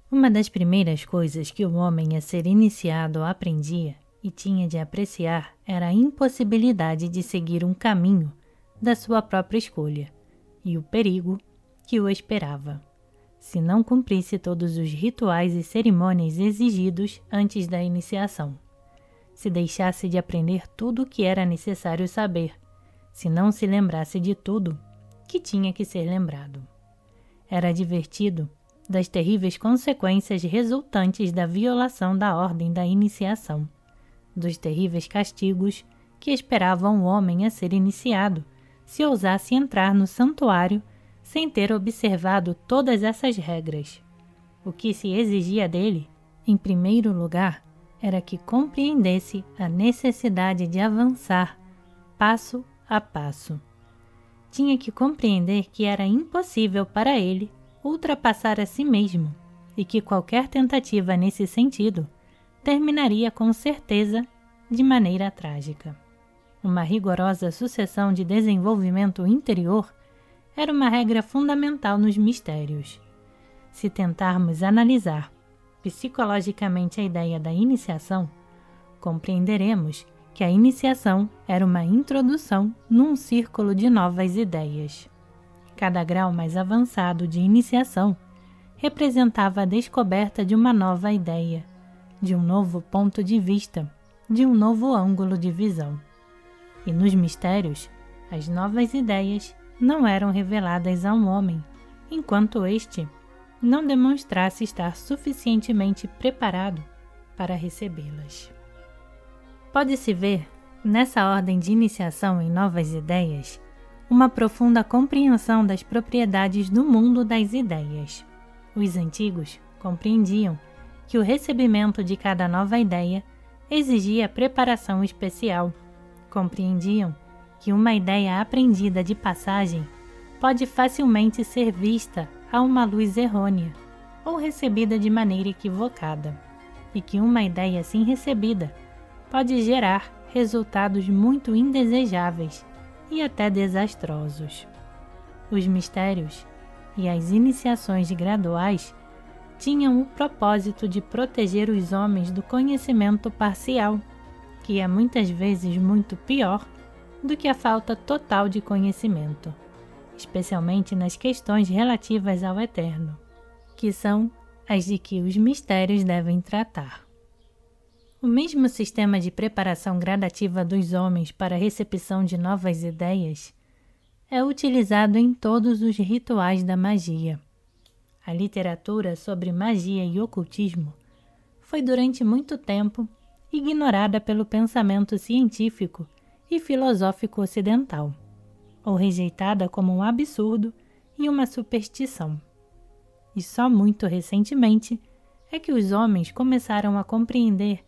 Uma das primeiras coisas que o homem a ser iniciado aprendia e tinha de apreciar era a impossibilidade de seguir um caminho da sua própria escolha e o perigo que o esperava, se não cumprisse todos os rituais e cerimônias exigidos antes da iniciação, se deixasse de aprender tudo o que era necessário saber, se não se lembrasse de tudo que tinha que ser lembrado. Era advertido das terríveis consequências resultantes da violação da ordem da iniciação, dos terríveis castigos que esperavam o homem a ser iniciado se ousasse entrar no santuário sem ter observado todas essas regras. O que se exigia dele, em primeiro lugar, era que compreendesse a necessidade de avançar passo a passo. Tinha que compreender que era impossível para ele ultrapassar a si mesmo e que qualquer tentativa nesse sentido terminaria com certeza de maneira trágica. Uma rigorosa sucessão de desenvolvimento interior era uma regra fundamental nos mistérios. Se tentarmos analisar psicologicamente a ideia da iniciação, compreenderemos que a iniciação era uma introdução num círculo de novas ideias. Cada grau mais avançado de iniciação representava a descoberta de uma nova ideia, de um novo ponto de vista, de um novo ângulo de visão. E nos mistérios, as novas ideias não eram reveladas a um homem, enquanto este não demonstrasse estar suficientemente preparado para recebê-las. Pode-se ver, nessa ordem de iniciação em novas ideias, uma profunda compreensão das propriedades do mundo das ideias. Os antigos compreendiam que o recebimento de cada nova ideia exigia preparação especial. Compreendiam que uma ideia aprendida de passagem pode facilmente ser vista a uma luz errônea ou recebida de maneira equivocada, e que uma ideia assim recebida pode gerar resultados muito indesejáveis e até desastrosos. Os mistérios e as iniciações graduais tinham o propósito de proteger os homens do conhecimento parcial, que é muitas vezes muito pior do que a falta total de conhecimento, especialmente nas questões relativas ao eterno, que são as de que os mistérios devem tratar. O mesmo sistema de preparação gradativa dos homens para a recepção de novas ideias é utilizado em todos os rituais da magia. A literatura sobre magia e ocultismo foi durante muito tempo ignorada pelo pensamento científico e filosófico ocidental, ou rejeitada como um absurdo e uma superstição. E só muito recentemente é que os homens começaram a compreender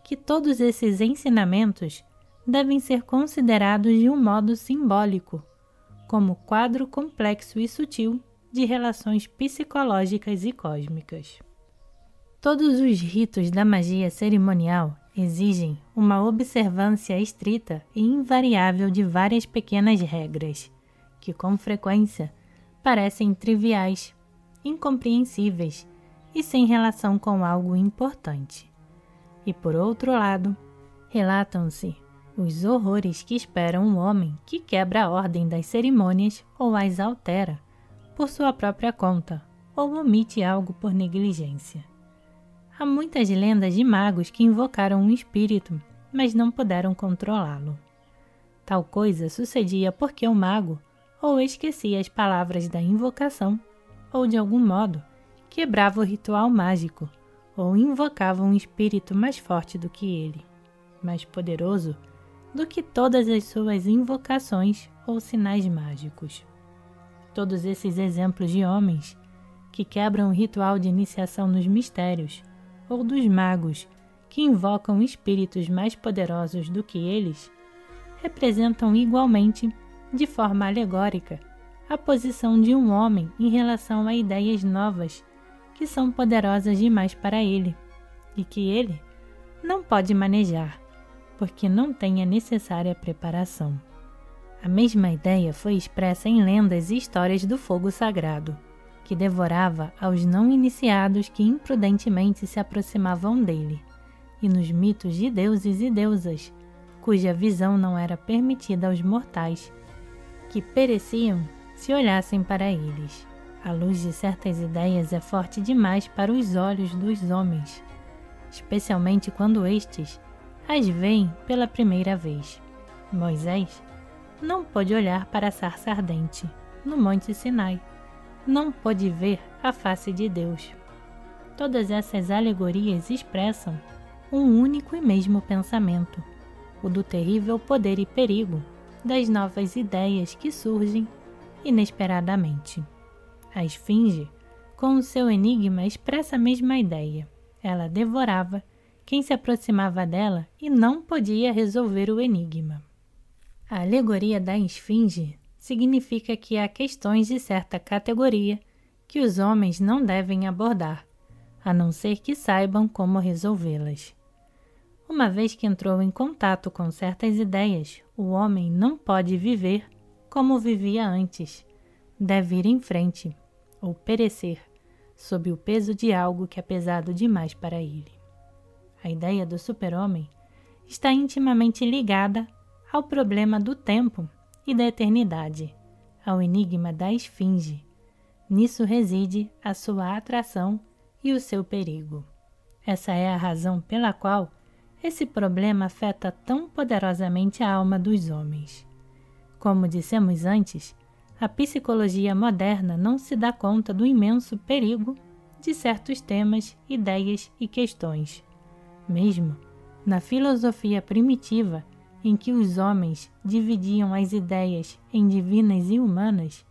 que todos esses ensinamentos devem ser considerados de um modo simbólico, como quadro complexo e sutil de relações psicológicas e cósmicas. Todos os ritos da magia cerimonial exigem uma observância estrita e invariável de várias pequenas regras, que com frequência parecem triviais, incompreensíveis e sem relação com algo importante. E por outro lado, relatam-se os horrores que esperam um homem que quebra a ordem das cerimônias ou as altera por sua própria conta ou omite algo por negligência. Há muitas lendas de magos que invocaram um espírito, mas não puderam controlá-lo. Tal coisa sucedia porque o mago ou esquecia as palavras da invocação, ou de algum modo quebrava o ritual mágico, ou invocava um espírito mais forte do que ele, mais poderoso do que todas as suas invocações ou sinais mágicos. Todos esses exemplos de homens que quebram o ritual de iniciação nos mistérios, ou dos magos que invocam espíritos mais poderosos do que eles, representam igualmente, de forma alegórica, a posição de um homem em relação a ideias novas que são poderosas demais para ele e que ele não pode manejar, porque não tem a necessária preparação. A mesma ideia foi expressa em lendas e histórias do fogo sagrado, que devorava aos não iniciados que imprudentemente se aproximavam dele, e nos mitos de deuses e deusas, cuja visão não era permitida aos mortais, que pereciam se olhassem para eles. A luz de certas ideias é forte demais para os olhos dos homens, especialmente quando estes as veem pela primeira vez. Moisés não pôde olhar para a sarça ardente no Monte Sinai, não pôde ver a face de Deus. Todas essas alegorias expressam um único e mesmo pensamento, o do terrível poder e perigo das novas ideias que surgem inesperadamente. A esfinge, com o seu enigma, expressa a mesma ideia. Ela devorava quem se aproximava dela e não podia resolver o enigma. A alegoria da esfinge significa que há questões de certa categoria que os homens não devem abordar, a não ser que saibam como resolvê-las. Uma vez que entrou em contato com certas ideias, o homem não pode viver como vivia antes. Deve ir em frente, ou perecer, sob o peso de algo que é pesado demais para ele. A ideia do super-homem está intimamente ligada ao problema do tempo e da eternidade, ao enigma da esfinge. Nisso reside a sua atração e o seu perigo. Essa é a razão pela qual esse problema afeta tão poderosamente a alma dos homens. Como dissemos antes, a psicologia moderna não se dá conta do imenso perigo de certos temas, ideias e questões. Mesmo na filosofia primitiva, em que os homens dividiam as ideias em divinas e humanas,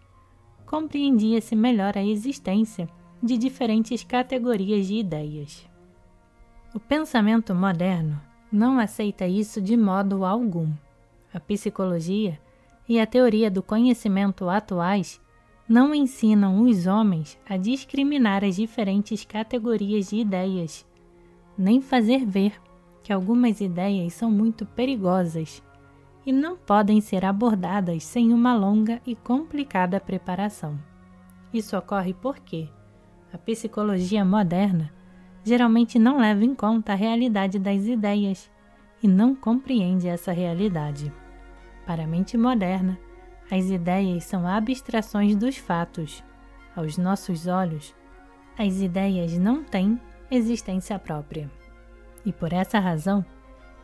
compreendia-se melhor a existência de diferentes categorias de ideias. O pensamento moderno não aceita isso de modo algum. A psicologia e a teoria do conhecimento atuais não ensinam os homens a discriminar as diferentes categorias de ideias, nem fazer ver que algumas ideias são muito perigosas e não podem ser abordadas sem uma longa e complicada preparação. Isso ocorre porque a psicologia moderna geralmente não leva em conta a realidade das ideias e não compreende essa realidade. Para a mente moderna, as ideias são abstrações dos fatos. Aos nossos olhos, as ideias não têm existência própria. E por essa razão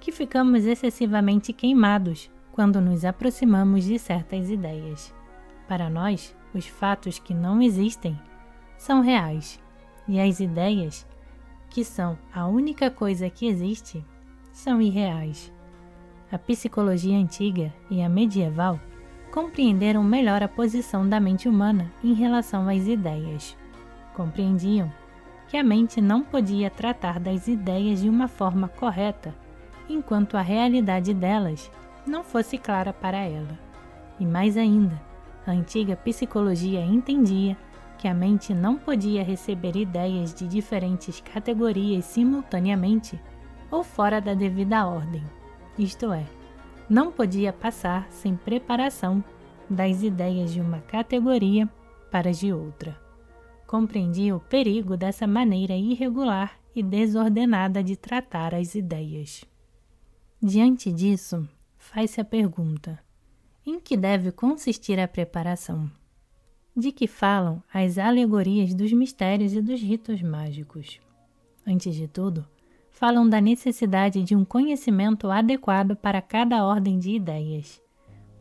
que ficamos excessivamente queimados quando nos aproximamos de certas ideias. Para nós, os fatos que não existem são reais, e as ideias, que são a única coisa que existe, são irreais. A psicologia antiga e a medieval compreenderam melhor a posição da mente humana em relação às ideias. Compreendiam que a mente não podia tratar das ideias de uma forma correta enquanto a realidade delas não fosse clara para ela. E mais ainda, a antiga psicologia entendia que a mente não podia receber ideias de diferentes categorias simultaneamente ou fora da devida ordem, isto é, não podia passar sem preparação das ideias de uma categoria para as de outra. Compreendia o perigo dessa maneira irregular e desordenada de tratar as ideias. Diante disso, faz-se a pergunta: em que deve consistir a preparação? De que falam as alegorias dos mistérios e dos ritos mágicos? Antes de tudo, falam da necessidade de um conhecimento adequado para cada ordem de ideias,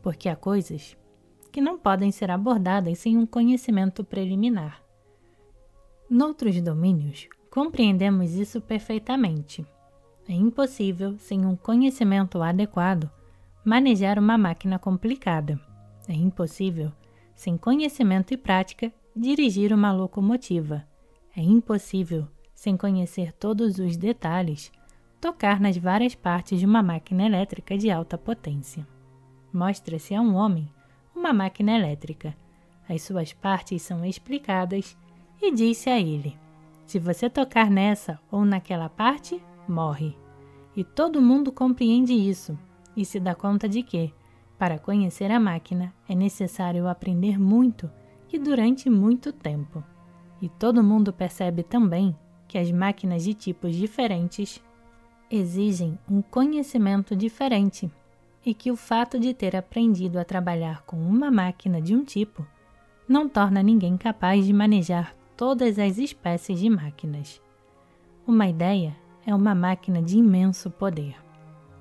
porque há coisas que não podem ser abordadas sem um conhecimento preliminar. Noutros domínios, compreendemos isso perfeitamente. É impossível, sem um conhecimento adequado, manejar uma máquina complicada. É impossível, sem conhecimento e prática, dirigir uma locomotiva. É impossível, sem conhecer todos os detalhes, tocar nas várias partes de uma máquina elétrica de alta potência. Mostra-se a um homem uma máquina elétrica. As suas partes são explicadas e diz-se a ele: se você tocar nessa ou naquela parte, morre. E todo mundo compreende isso e se dá conta de que, para conhecer a máquina, é necessário aprender muito e durante muito tempo. E todo mundo percebe também que as máquinas de tipos diferentes exigem um conhecimento diferente e que o fato de ter aprendido a trabalhar com uma máquina de um tipo não torna ninguém capaz de manejar todas as espécies de máquinas. Uma ideia é uma máquina de imenso poder,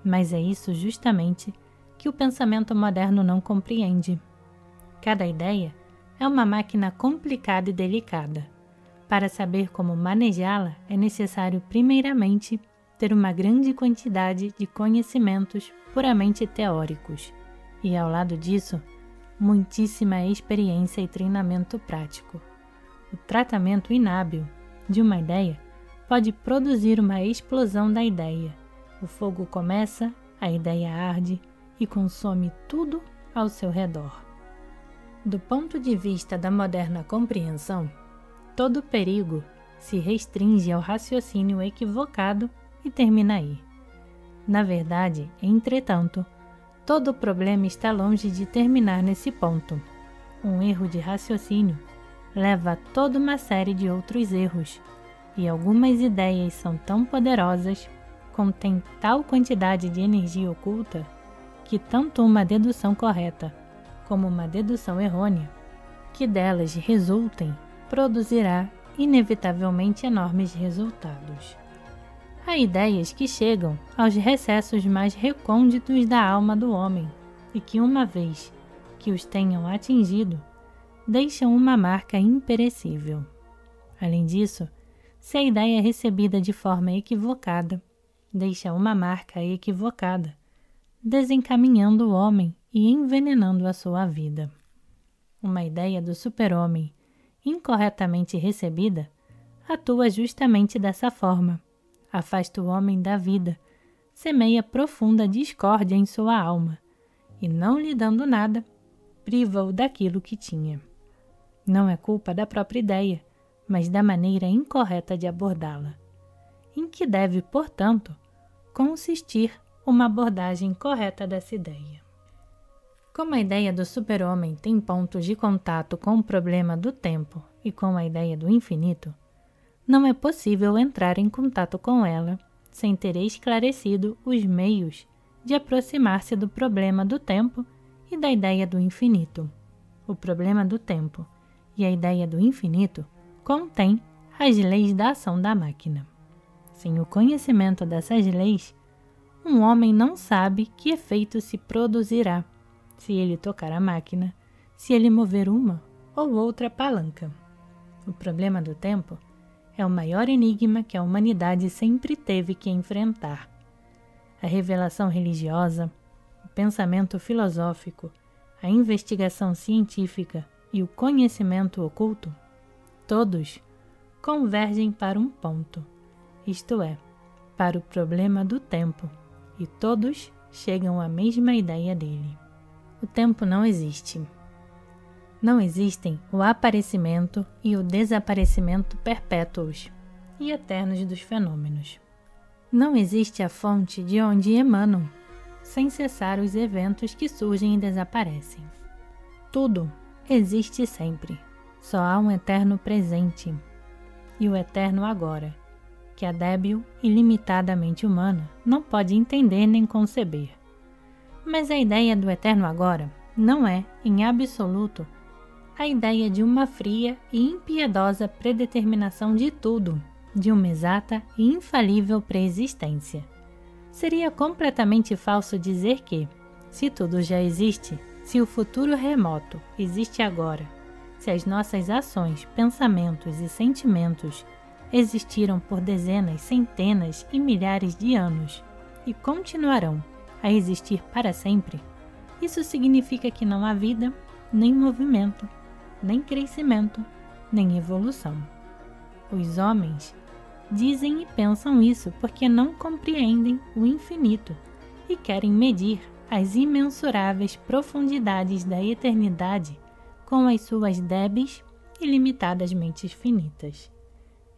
mas é isso justamente que o pensamento moderno não compreende. Cada ideia é uma máquina complicada e delicada. Para saber como manejá-la, é necessário, primeiramente, ter uma grande quantidade de conhecimentos puramente teóricos e, ao lado disso, muitíssima experiência e treinamento prático. O tratamento inábil de uma ideia pode produzir uma explosão da ideia. O fogo começa, a ideia arde e consome tudo ao seu redor. Do ponto de vista da moderna compreensão, todo perigo se restringe ao raciocínio equivocado e termina aí. Na verdade, entretanto, todo problema está longe de terminar nesse ponto. Um erro de raciocínio leva a toda uma série de outros erros, e algumas ideias são tão poderosas, contêm tal quantidade de energia oculta, que tanto uma dedução correta como uma dedução errônea, que delas resultem, produzirá inevitavelmente enormes resultados. Há ideias que chegam aos recessos mais recônditos da alma do homem e que, uma vez que os tenham atingido, deixam uma marca imperecível. Além disso, se a ideia é recebida de forma equivocada, deixa uma marca equivocada, desencaminhando o homem e envenenando a sua vida. Uma ideia do super-homem, incorretamente recebida, atua justamente dessa forma. Afasta o homem da vida, semeia profunda discórdia em sua alma, e não lhe dando nada, priva-o daquilo que tinha. Não é culpa da própria ideia, mas da maneira incorreta de abordá-la, em que deve, portanto, consistir uma abordagem correta dessa ideia. Como a ideia do super-homem tem pontos de contato com o problema do tempo e com a ideia do infinito, não é possível entrar em contato com ela sem ter esclarecido os meios de aproximar-se do problema do tempo e da ideia do infinito. O problema do tempo e a ideia do infinito contém as leis da ação da máquina. Sem o conhecimento dessas leis, um homem não sabe que efeito se produzirá se ele tocar a máquina, se ele mover uma ou outra palanca. O problema do tempo é o maior enigma que a humanidade sempre teve que enfrentar. A revelação religiosa, o pensamento filosófico, a investigação científica e o conhecimento oculto, todos convergem para um ponto, isto é, para o problema do tempo, e todos chegam à mesma ideia dele. O tempo não existe. Não existem o aparecimento e o desaparecimento perpétuos e eternos dos fenômenos. Não existe a fonte de onde emanam, sem cessar os eventos que surgem e desaparecem. Tudo existe sempre, só há um eterno presente e o eterno agora, que a débil e limitada mente humana não pode entender nem conceber. Mas a ideia do eterno agora não é, em absoluto, a ideia de uma fria e impiedosa predeterminação de tudo, de uma exata e infalível preexistência. Seria completamente falso dizer que, se tudo já existe, se o futuro remoto existe agora, se as nossas ações, pensamentos e sentimentos existiram por dezenas, centenas e milhares de anos e continuarão a existir para sempre, isso significa que não há vida, nem movimento, nem crescimento, nem evolução. Os homens dizem e pensam isso porque não compreendem o infinito e querem medir as imensuráveis profundidades da eternidade com as suas débeis e limitadas mentes finitas.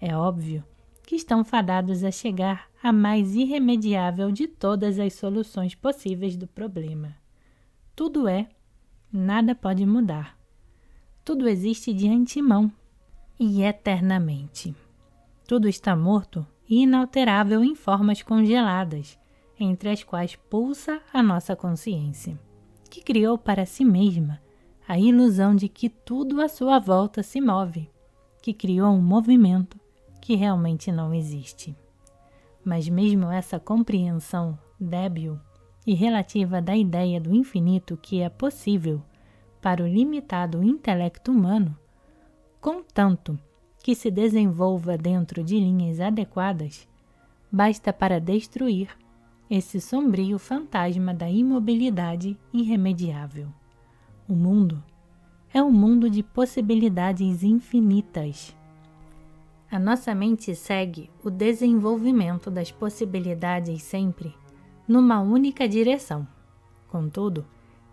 É óbvio que estão fadados a chegar à mais irremediável de todas as soluções possíveis do problema. Tudo é, nada pode mudar. Tudo existe de antemão. e eternamente. Tudo está morto e inalterável em formas congeladas, entre as quais pulsa a nossa consciência, que criou para si mesma a ilusão de que tudo à sua volta se move, que criou um movimento que realmente não existe. Mas mesmo essa compreensão débil e relativa da ideia do infinito que é possível para o limitado intelecto humano, contanto que se desenvolva dentro de linhas adequadas, basta para destruir esse sombrio fantasma da imobilidade irremediável. O mundo é um mundo de possibilidades infinitas. A nossa mente segue o desenvolvimento das possibilidades sempre numa única direção. Contudo,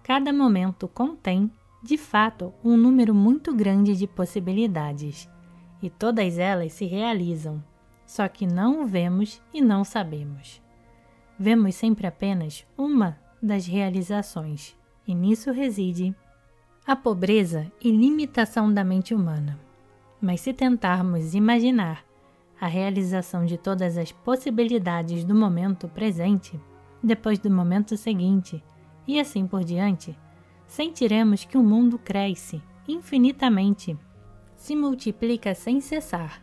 cada momento contém, de fato, um número muito grande de possibilidades, e todas elas se realizam, só que não o vemos e não sabemos. Vemos sempre apenas uma das realizações, e nisso reside a pobreza e limitação da mente humana. Mas se tentarmos imaginar a realização de todas as possibilidades do momento presente, depois do momento seguinte, e assim por diante, sentiremos que o mundo cresce infinitamente, se multiplica sem cessar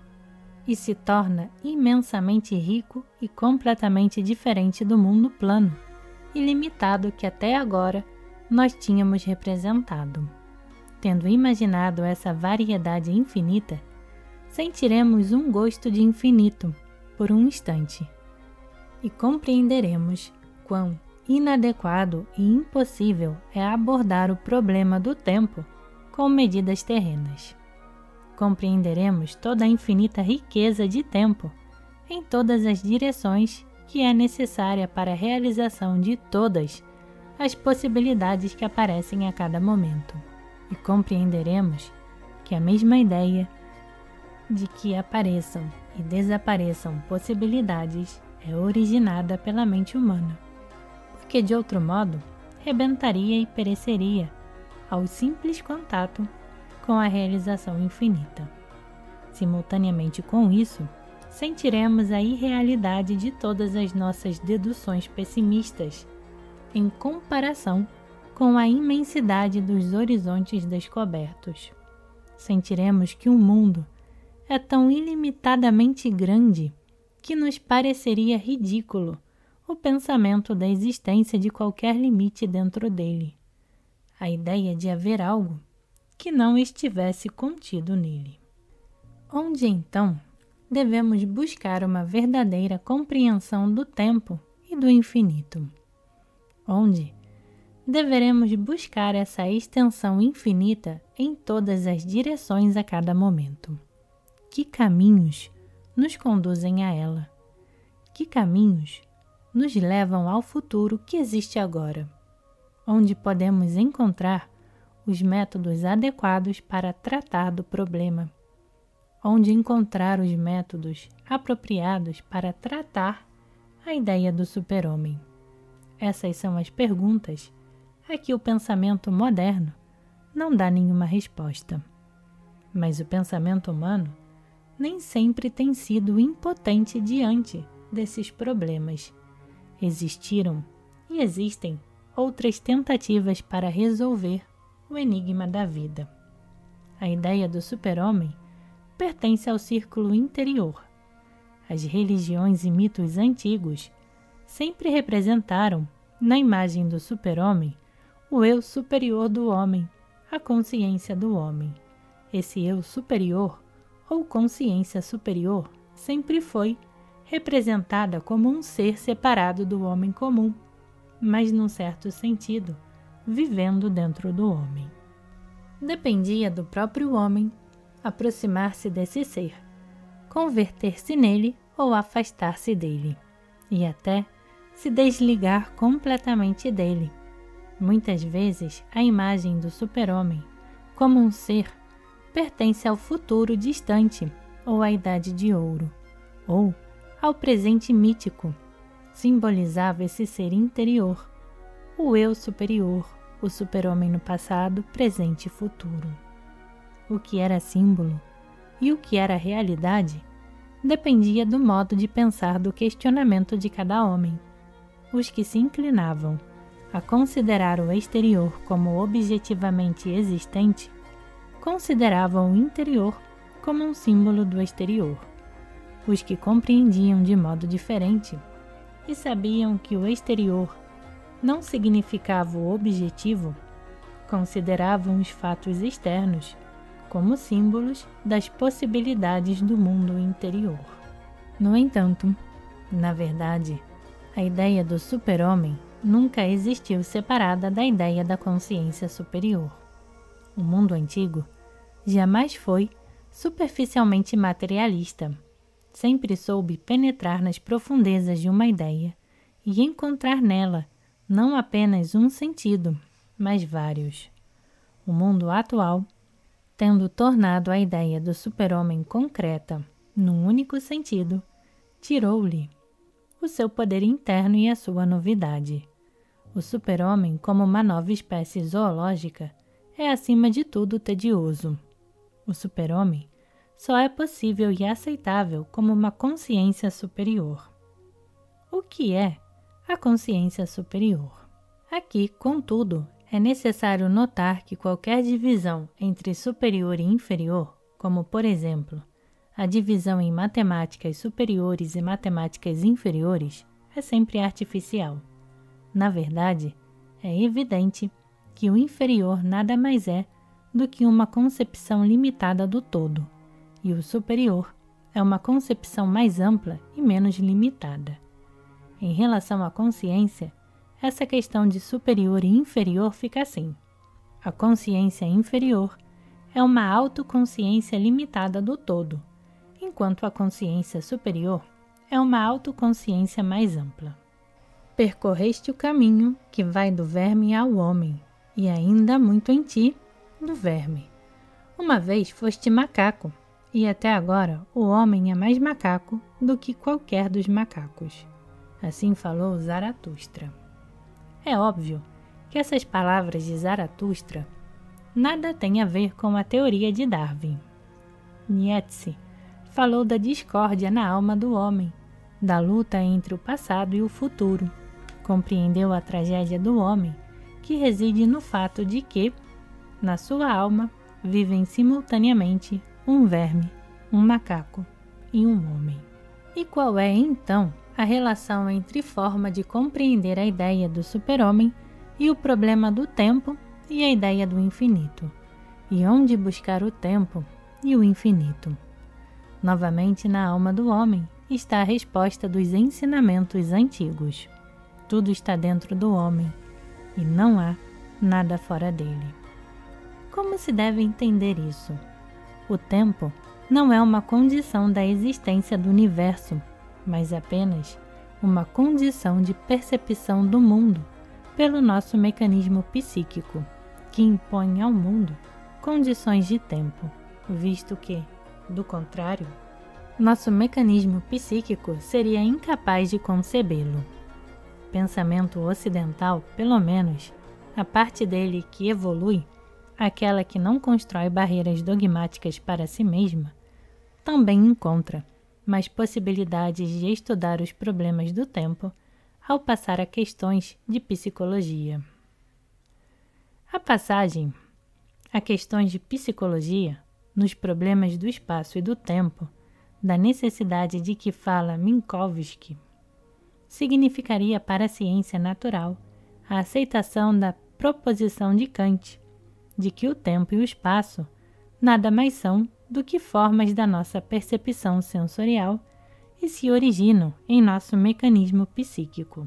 e se torna imensamente rico e completamente diferente do mundo plano e limitado que até agora nós tínhamos representado. Tendo imaginado essa variedade infinita, sentiremos um gosto de infinito por um instante e compreenderemos quão inadequado e impossível é abordar o problema do tempo com medidas terrenas. Compreenderemos toda a infinita riqueza de tempo em todas as direções que é necessária para a realização de todas as possibilidades que aparecem a cada momento. E compreenderemos que a mesma ideia de que apareçam e desapareçam possibilidades é originada pela mente humana, porque de outro modo rebentaria e pereceria ao simples contato com a realização infinita. Simultaneamente com isso, sentiremos a irrealidade de todas as nossas deduções pessimistas em comparação com a imensidade dos horizontes descobertos. Sentiremos que o mundo é tão ilimitadamente grande que nos pareceria ridículo o pensamento da existência de qualquer limite dentro dele, a ideia de haver algo que não estivesse contido nele. Onde então devemos buscar uma verdadeira compreensão do tempo e do infinito? Onde deveremos buscar essa extensão infinita em todas as direções a cada momento? Que caminhos nos conduzem a ela? Que caminhos nos levam ao futuro que existe agora? Onde podemos encontrar os métodos adequados para tratar do problema? Onde encontrar os métodos apropriados para tratar a ideia do super-homem? Essas são as perguntas a que o pensamento moderno não dá nenhuma resposta. Mas o pensamento humano nem sempre tem sido impotente diante desses problemas. Existiram e existem outras tentativas para resolver o enigma da vida. A ideia do super-homem pertence ao círculo interior. As religiões e mitos antigos sempre representaram, na imagem do super-homem, o eu superior do homem, a consciência do homem. Esse eu superior, ou consciência superior, sempre foi representada como um ser separado do homem comum, mas num certo sentido, vivendo dentro do homem. Dependia do próprio homem aproximar-se desse ser, converter-se nele ou afastar-se dele, e até se desligar completamente dele. Muitas vezes, a imagem do super-homem, como um ser, pertence ao futuro distante, ou à Idade de Ouro, ou ao presente mítico. Simbolizava esse ser interior, o eu superior, o super-homem no passado, presente e futuro. O que era símbolo e o que era realidade dependia do modo de pensar do questionamento de cada homem. Os que se inclinavam a considerar o exterior como objetivamente existente, consideravam o interior como um símbolo do exterior. Os que compreendiam de modo diferente e sabiam que o exterior não significava o objetivo, consideravam os fatos externos como símbolos das possibilidades do mundo interior. No entanto, na verdade, a ideia do super-homem nunca existiu separada da ideia da consciência superior. O mundo antigo jamais foi superficialmente materialista. Sempre soube penetrar nas profundezas de uma ideia e encontrar nela não apenas um sentido, mas vários. O mundo atual, tendo tornado a ideia do super-homem concreta num único sentido, tirou-lhe o seu poder interno e a sua novidade. O super-homem, como uma nova espécie zoológica, é acima de tudo tedioso. O super-homem só é possível e aceitável como uma consciência superior. O que é a consciência superior? Aqui, contudo, é necessário notar que qualquer divisão entre superior e inferior, como, por exemplo, a divisão em matemáticas superiores e matemáticas inferiores, é sempre artificial. Na verdade, é evidente que o inferior nada mais é do que uma concepção limitada do todo, e o superior é uma concepção mais ampla e menos limitada. Em relação à consciência, essa questão de superior e inferior fica assim. A consciência inferior é uma autoconsciência limitada do todo, enquanto a consciência superior é uma autoconsciência mais ampla. Percorreste o caminho que vai do verme ao homem, e ainda há muito em ti do verme. Uma vez foste macaco, e até agora o homem é mais macaco do que qualquer dos macacos. Assim falou Zaratustra. É óbvio que essas palavras de Zaratustra nada têm a ver com a teoria de Darwin. Nietzsche falou da discórdia na alma do homem, da luta entre o passado e o futuro. Compreendeu a tragédia do homem, que reside no fato de que, na sua alma, vivem simultaneamente um verme, um macaco e um homem. E qual é, então, a relação entre forma de compreender a ideia do super-homem e o problema do tempo e a ideia do infinito? E onde buscar o tempo e o infinito? Novamente, na alma do homem está a resposta dos ensinamentos antigos. Tudo está dentro do homem e não há nada fora dele. Como se deve entender isso? O tempo não é uma condição da existência do universo, mas apenas uma condição de percepção do mundo pelo nosso mecanismo psíquico, que impõe ao mundo condições de tempo, visto que, do contrário, nosso mecanismo psíquico seria incapaz de concebê-lo. Pensamento ocidental, pelo menos, a parte dele que evolui, aquela que não constrói barreiras dogmáticas para si mesma, também encontra mais possibilidades de estudar os problemas do tempo ao passar a questões de psicologia. A passagem a questões de psicologia nos problemas do espaço e do tempo, da necessidade de que fala Minkowski, significaria para a ciência natural a aceitação da proposição de Kant, de que o tempo e o espaço nada mais são do que formas da nossa percepção sensorial e se originam em nosso mecanismo psíquico.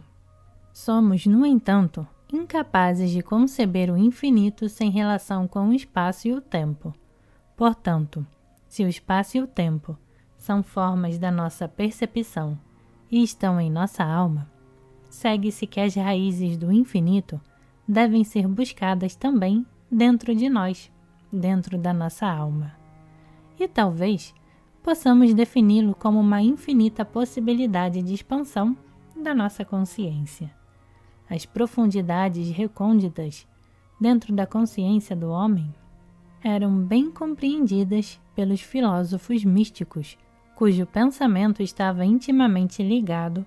Somos, no entanto, incapazes de conceber o infinito sem relação com o espaço e o tempo. Portanto, se o espaço e o tempo são formas da nossa percepção e estão em nossa alma, segue-se que as raízes do infinito devem ser buscadas também dentro de nós, dentro da nossa alma. E talvez possamos defini-lo como uma infinita possibilidade de expansão da nossa consciência. As profundidades recônditas dentro da consciência do homem eram bem compreendidas pelos filósofos místicos, cujo pensamento estava intimamente ligado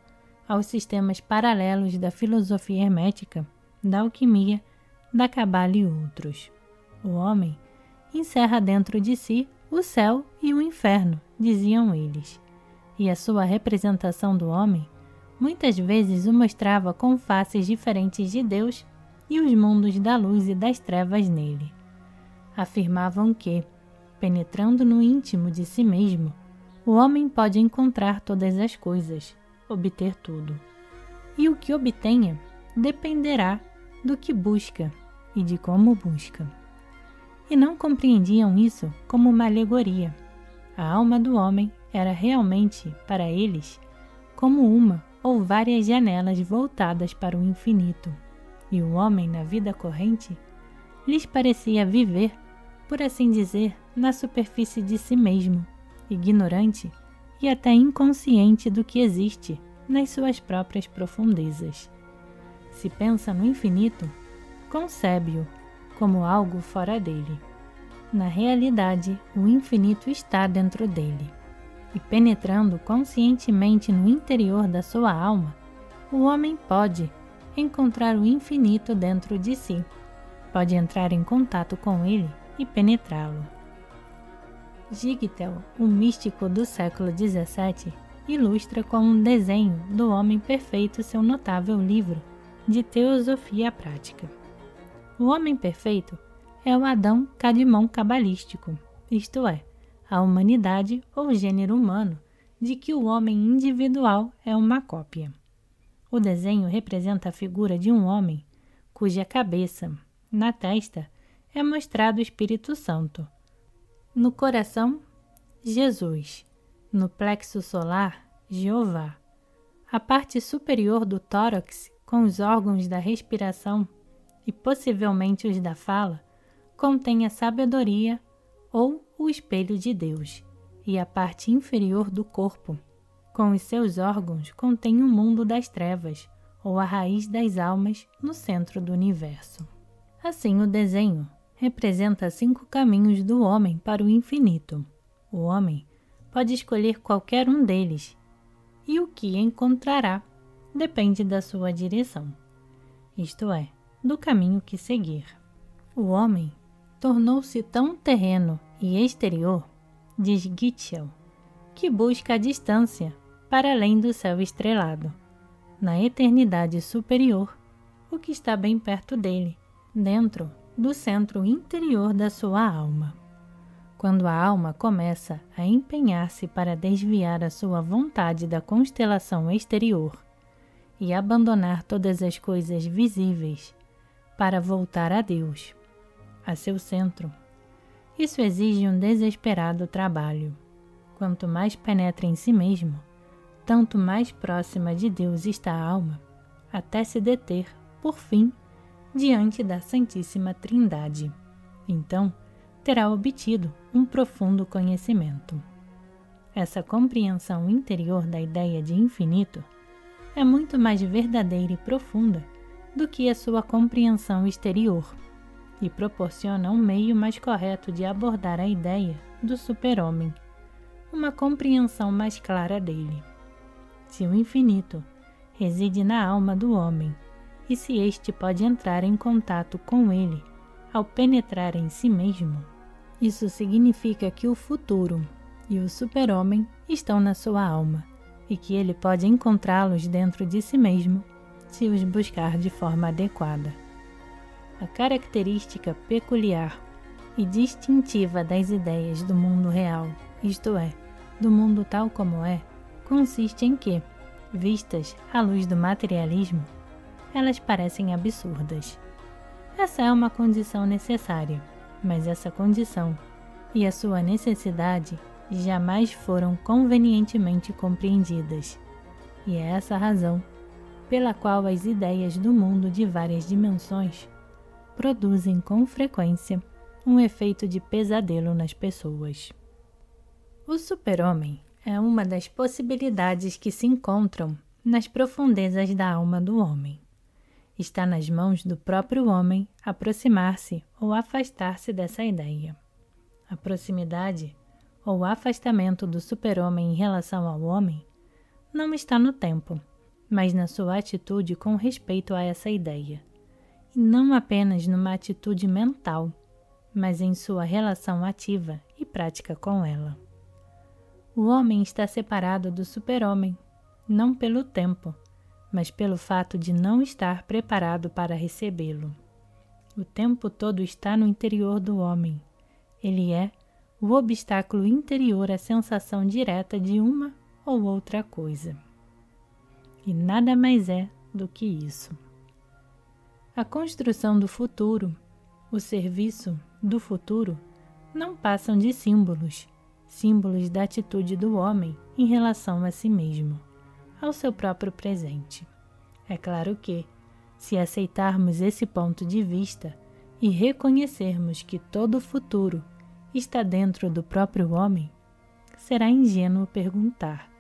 aos sistemas paralelos da filosofia hermética, da alquimia, da cabala e outros. O homem encerra dentro de si o céu e o inferno, diziam eles, e a sua representação do homem muitas vezes o mostrava com faces diferentes de Deus e os mundos da luz e das trevas nele. Afirmavam que, penetrando no íntimo de si mesmo, o homem pode encontrar todas as coisas, obter tudo. E o que obtenha dependerá do que busca e de como busca. E não compreendiam isso como uma alegoria. A alma do homem era realmente, para eles, como uma ou várias janelas voltadas para o infinito, e o homem, na vida corrente, lhes parecia viver, por assim dizer, na superfície de si mesmo, ignorante e até inconsciente do que existe nas suas próprias profundezas. Se pensa no infinito, concebe-o como algo fora dele. Na realidade, o infinito está dentro dele, e penetrando conscientemente no interior da sua alma, o homem pode encontrar o infinito dentro de si, pode entrar em contato com ele e penetrá-lo. Gigtel, o místico do século XVII, ilustra com um desenho do homem perfeito seu notável livro de teosofia prática. O homem perfeito é o Adão Cadmon cabalístico, isto é, a humanidade ou gênero humano de que o homem individual é uma cópia. O desenho representa a figura de um homem cuja cabeça, na testa, é mostrado o Espírito Santo, no coração, Jesus, no plexo solar, Jeová. A parte superior do tórax, com os órgãos da respiração e possivelmente os da fala, contém a sabedoria ou o espelho de Deus, e a parte inferior do corpo, com os seus órgãos, contém o mundo das trevas, ou a raiz das almas no centro do universo. Assim, o desenho representa 5 caminhos do homem para o infinito. O homem pode escolher qualquer um deles, e o que encontrará depende da sua direção, isto é, do caminho que seguir. O homem tornou-se tão terreno e exterior, diz Gitschel, que busca a distância para além do céu estrelado, na eternidade superior, o que está bem perto dele, dentro do centro interior da sua alma. Quando a alma começa a empenhar-se para desviar a sua vontade da constelação exterior e abandonar todas as coisas visíveis para voltar a Deus, a seu centro, isso exige um desesperado trabalho. Quanto mais penetra em si mesmo, tanto mais próxima de Deus está a alma, até se deter, por fim, diante da Santíssima Trindade. Então, terá obtido um profundo conhecimento. Essa compreensão interior da ideia de infinito é muito mais verdadeira e profunda do que a sua compreensão exterior, e proporciona um meio mais correto de abordar a ideia do super-homem, uma compreensão mais clara dele. Se o infinito reside na alma do homem, e se este pode entrar em contato com ele ao penetrar em si mesmo, isso significa que o futuro e o super-homem estão na sua alma, e que ele pode encontrá-los dentro de si mesmo se os buscar de forma adequada. A característica peculiar e distintiva das ideias do mundo real, isto é, do mundo tal como é, consiste em que, vistas à luz do materialismo, elas parecem absurdas. Essa é uma condição necessária, mas essa condição e a sua necessidade jamais foram convenientemente compreendidas, e é essa a razão pela qual as ideias do mundo de várias dimensões produzem com frequência um efeito de pesadelo nas pessoas. O super-homem é uma das possibilidades que se encontram nas profundezas da alma do homem. Está nas mãos do próprio homem aproximar-se ou afastar-se dessa ideia. A proximidade ou afastamento do super-homem em relação ao homem não está no tempo, mas na sua atitude com respeito a essa ideia, e não apenas numa atitude mental, mas em sua relação ativa e prática com ela. O homem está separado do super-homem, não pelo tempo, mas pelo fato de não estar preparado para recebê-lo. O tempo todo está no interior do homem. Ele é o obstáculo interior à sensação direta de uma ou outra coisa. E nada mais é do que isso. A construção do futuro, o serviço do futuro, não passam de símbolos da atitude do homem em relação a si mesmo, ao seu próprio presente. É claro que, se aceitarmos esse ponto de vista e reconhecermos que todo o futuro está dentro do próprio homem, será ingênuo perguntar: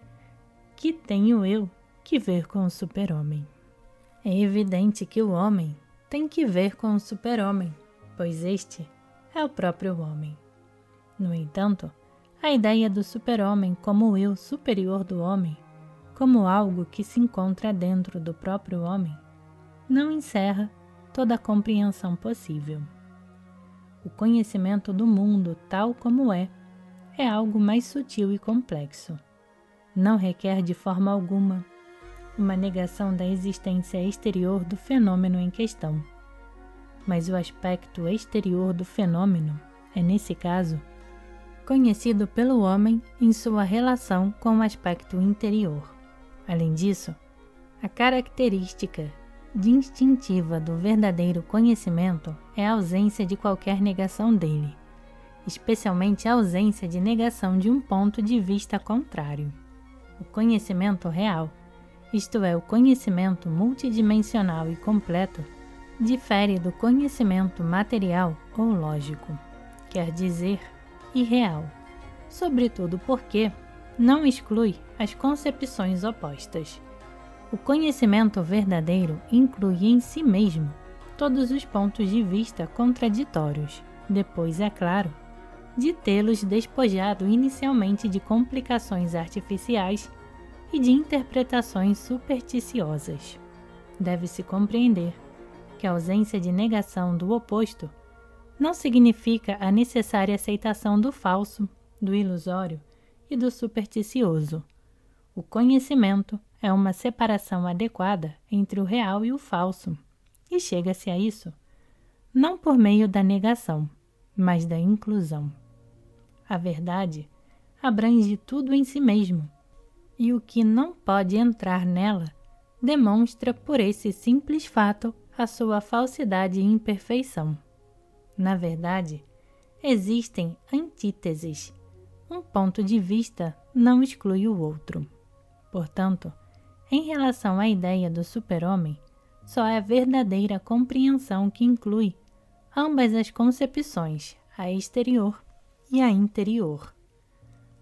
que tenho eu que ver com o super-homem? É evidente que o homem tem que ver com o super-homem, pois este é o próprio homem. No entanto, a ideia do super-homem como o eu superior do homem, como algo que se encontra dentro do próprio homem, não encerra toda a compreensão possível. O conhecimento do mundo tal como é algo mais sutil e complexo. Não requer de forma alguma uma negação da existência exterior do fenômeno em questão. Mas o aspecto exterior do fenômeno é, nesse caso, conhecido pelo homem em sua relação com o aspecto interior. Além disso, a característica distintiva do verdadeiro conhecimento é a ausência de qualquer negação dele, especialmente a ausência de negação de um ponto de vista contrário. O conhecimento real, isto é, o conhecimento multidimensional e completo, difere do conhecimento material ou lógico, quer dizer, irreal, sobretudo porque não exclui as concepções opostas. O conhecimento verdadeiro inclui em si mesmo todos os pontos de vista contraditórios, depois, é claro, de tê-los despojado inicialmente de complicações artificiais e de interpretações supersticiosas. Deve-se compreender que a ausência de negação do oposto não significa a necessária aceitação do falso, do ilusório e do supersticioso. O conhecimento é uma separação adequada entre o real e o falso, e chega-se a isso não por meio da negação, mas da inclusão. A verdade abrange tudo em si mesmo, e o que não pode entrar nela demonstra por esse simples fato a sua falsidade e imperfeição. Na verdade, existem antíteses. Um ponto de vista não exclui o outro. Portanto, em relação à ideia do super-homem, só é verdadeira compreensão que inclui ambas as concepções, a exterior e a interior.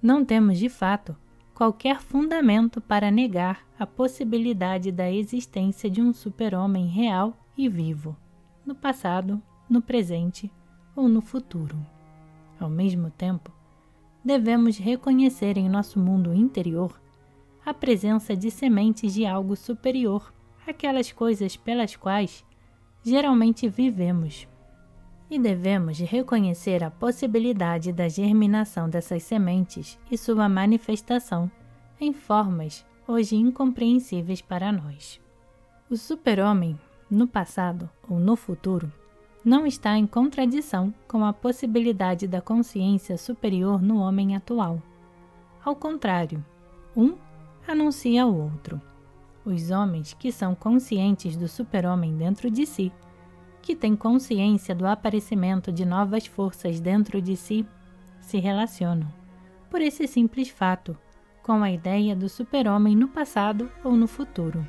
Não temos, de fato, qualquer fundamento para negar a possibilidade da existência de um super-homem real e vivo, no passado, no presente ou no futuro. Ao mesmo tempo, devemos reconhecer em nosso mundo interior a presença de sementes de algo superior àquelas coisas pelas quais geralmente vivemos. E devemos reconhecer a possibilidade da germinação dessas sementes e sua manifestação em formas hoje incompreensíveis para nós. O super-homem, no passado ou no futuro, não está em contradição com a possibilidade da consciência superior no homem atual. Ao contrário, um anuncia o outro. Os homens que são conscientes do super-homem dentro de si, que têm consciência do aparecimento de novas forças dentro de si, se relacionam, por esse simples fato, com a ideia do super-homem no passado ou no futuro.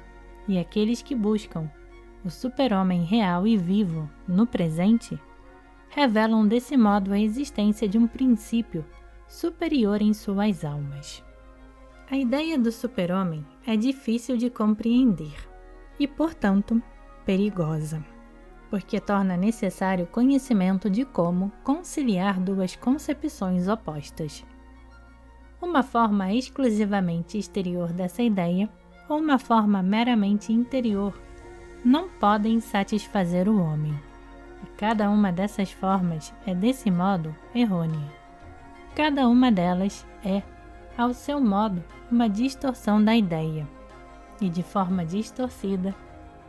E aqueles que buscam o super-homem real e vivo no presente, revelam desse modo a existência de um princípio superior em suas almas. A ideia do super-homem é difícil de compreender e, portanto, perigosa. porque torna necessário conhecimento de como conciliar duas concepções opostas. Uma forma exclusivamente exterior dessa ideia ou uma forma meramente interior não podem satisfazer o homem, e cada uma dessas formas é, desse modo, errônea. Cada uma delas é, ao seu modo, uma distorção da ideia, e de forma distorcida,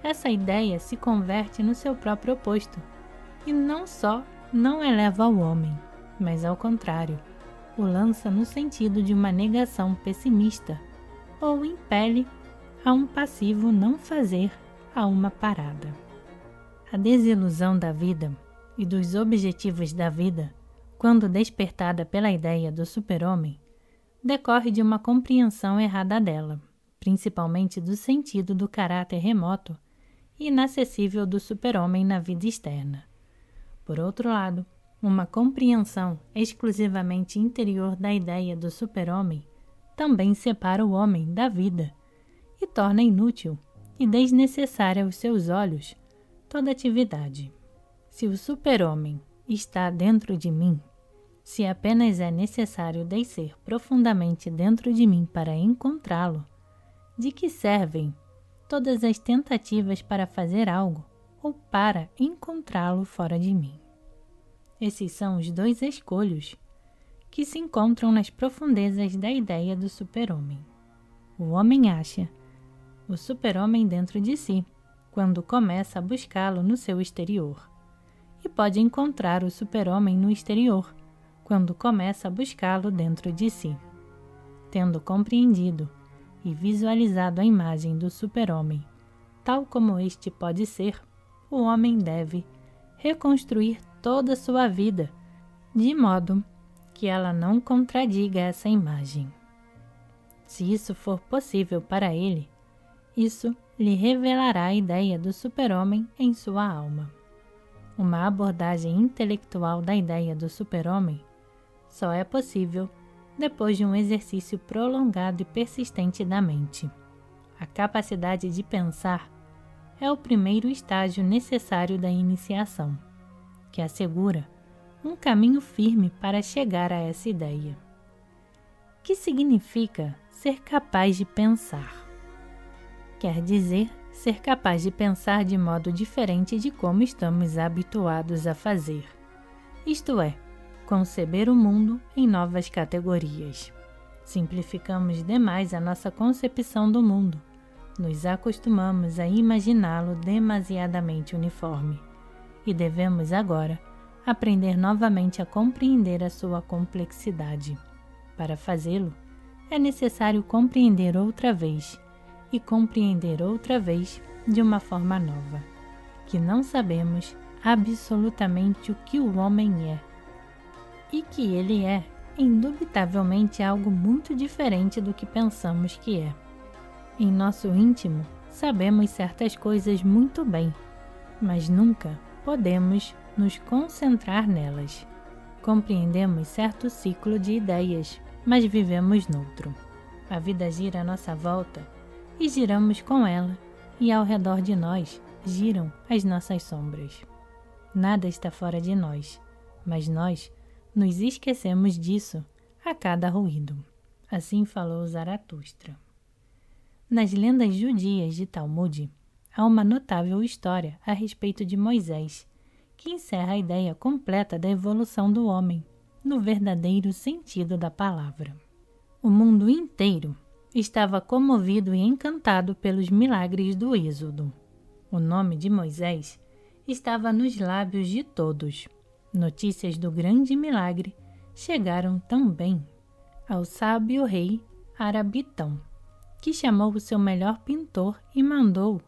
essa ideia se converte no seu próprio oposto, e não só não eleva o homem, mas ao contrário, o lança no sentido de uma negação pessimista, ou o impele a um passivo não fazer, a uma parada. A desilusão da vida e dos objetivos da vida, quando despertada pela ideia do super-homem, decorre de uma compreensão errada dela, principalmente do sentido do caráter remoto e inacessível do super-homem na vida externa. Por outro lado, uma compreensão exclusivamente interior da ideia do super-homem também separa o homem da vida e torna inútil e desnecessária aos seus olhos toda atividade. Se o super-homem está dentro de mim, se apenas é necessário descer profundamente dentro de mim para encontrá-lo, de que servem todas as tentativas para fazer algo ou para encontrá-lo fora de mim? Esses são os dois escolhos que se encontram nas profundezas da ideia do super-homem. O homem acha o super-homem dentro de si, quando começa a buscá-lo no seu exterior, e pode encontrar o super-homem no exterior, quando começa a buscá-lo dentro de si. Tendo compreendido e visualizado a imagem do super-homem, tal como este pode ser, o homem deve reconstruir toda a sua vida, de modo que ela não contradiga essa imagem. Se isso for possível para ele, isso lhe revelará a ideia do super-homem em sua alma. Uma abordagem intelectual da ideia do super-homem só é possível depois de um exercício prolongado e persistente da mente. A capacidade de pensar é o primeiro estágio necessário da iniciação, que assegura um caminho firme para chegar a essa ideia. Que significa ser capaz de pensar? Quer dizer, ser capaz de pensar de modo diferente de como estamos habituados a fazer. Isto é, conceber o mundo em novas categorias. Simplificamos demais a nossa concepção do mundo. Nos acostumamos a imaginá-lo demasiadamente uniforme. E devemos agora aprender novamente a compreender a sua complexidade. Para fazê-lo, é necessário compreender outra vez, e compreender outra vez de uma forma nova, que não sabemos absolutamente o que o homem é, e que ele é, indubitavelmente, algo muito diferente do que pensamos que é. Em nosso íntimo, sabemos certas coisas muito bem, mas nunca podemos nos concentrar nelas. Compreendemos certo ciclo de ideias, mas vivemos noutro. A vida gira à nossa volta e giramos com ela, e ao redor de nós giram as nossas sombras. Nada está fora de nós, mas nós nos esquecemos disso a cada ruído. Assim falou Zaratustra. Nas lendas judias de Talmud, há uma notável história a respeito de Moisés, que encerra a ideia completa da evolução do homem, no verdadeiro sentido da palavra. O mundo inteiro estava comovido e encantado pelos milagres do Êxodo. O nome de Moisés estava nos lábios de todos. Notícias do grande milagre chegaram também ao sábio rei Arabitão, que chamou o seu melhor pintor e mandou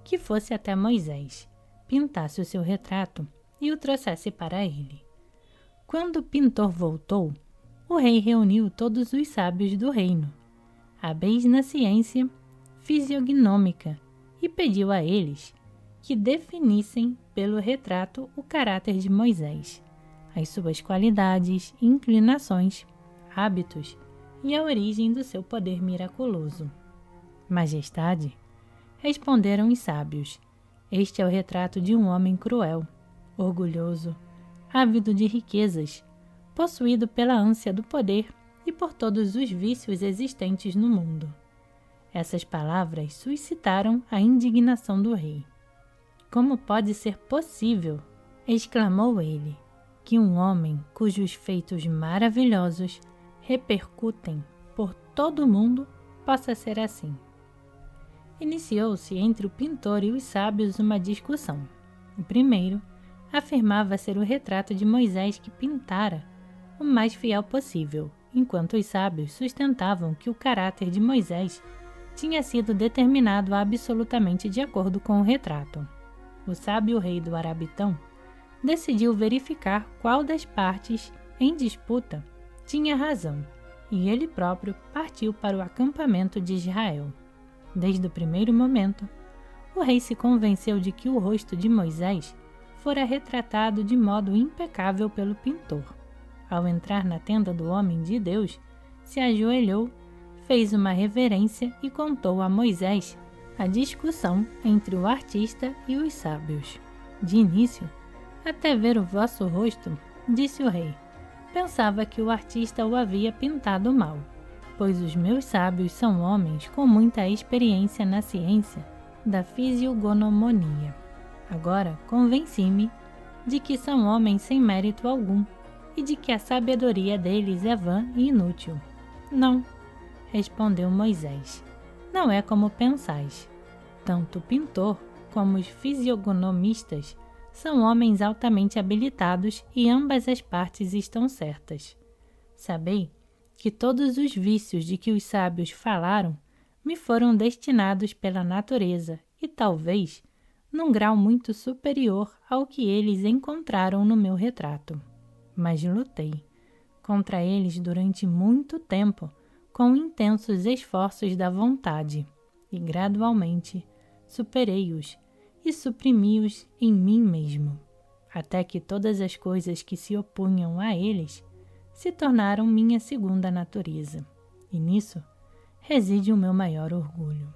que fosse até Moisés, pintasse o seu retrato e o trouxesse para ele. Quando o pintor voltou, o rei reuniu todos os sábios do reino, hábeis na ciência fisiognômica, e pediu a eles que definissem pelo retrato o caráter de Moisés, as suas qualidades, inclinações, hábitos e a origem do seu poder miraculoso. Majestade, responderam os sábios, Este é o retrato de um homem cruel, orgulhoso, ávido de riquezas, possuído pela ânsia do poder e por todos os vícios existentes no mundo. Essas palavras suscitaram a indignação do rei. Como pode ser possível, exclamou ele, que um homem cujos feitos maravilhosos repercutem por todo o mundo possa ser assim? Iniciou-se entre o pintor e os sábios uma discussão. O primeiro afirmava ser o retrato de Moisés que pintara o mais fiel possível, enquanto os sábios sustentavam que o caráter de Moisés tinha sido determinado absolutamente de acordo com o retrato. O sábio rei do Arabitão decidiu verificar qual das partes em disputa tinha razão, e ele próprio partiu para o acampamento de Israel. Desde o primeiro momento, o rei se convenceu de que o rosto de Moisés fora retratado de modo impecável pelo pintor. Ao entrar na tenda do homem de Deus, se ajoelhou, fez uma reverência e contou a Moisés a discussão entre o artista e os sábios. De início, até ver o vosso rosto, disse o rei, pensava que o artista o havia pintado mal, pois os meus sábios são homens com muita experiência na ciência da fisiogonomonia. Agora convenci-me de que são homens sem mérito algum e de que a sabedoria deles é vã e inútil. Não, respondeu Moisés, não é como pensais. Tanto o pintor como os fisiogonomistas são homens altamente habilitados e ambas as partes estão certas. Sabei que todos os vícios de que os sábios falaram me foram destinados pela natureza e talvez num grau muito superior ao que eles encontraram no meu retrato. Mas lutei contra eles durante muito tempo com intensos esforços da vontade e gradualmente superei-os e suprimi-os em mim mesmo, até que todas as coisas que se opunham a eles se tornaram minha segunda natureza, e nisso reside o meu maior orgulho.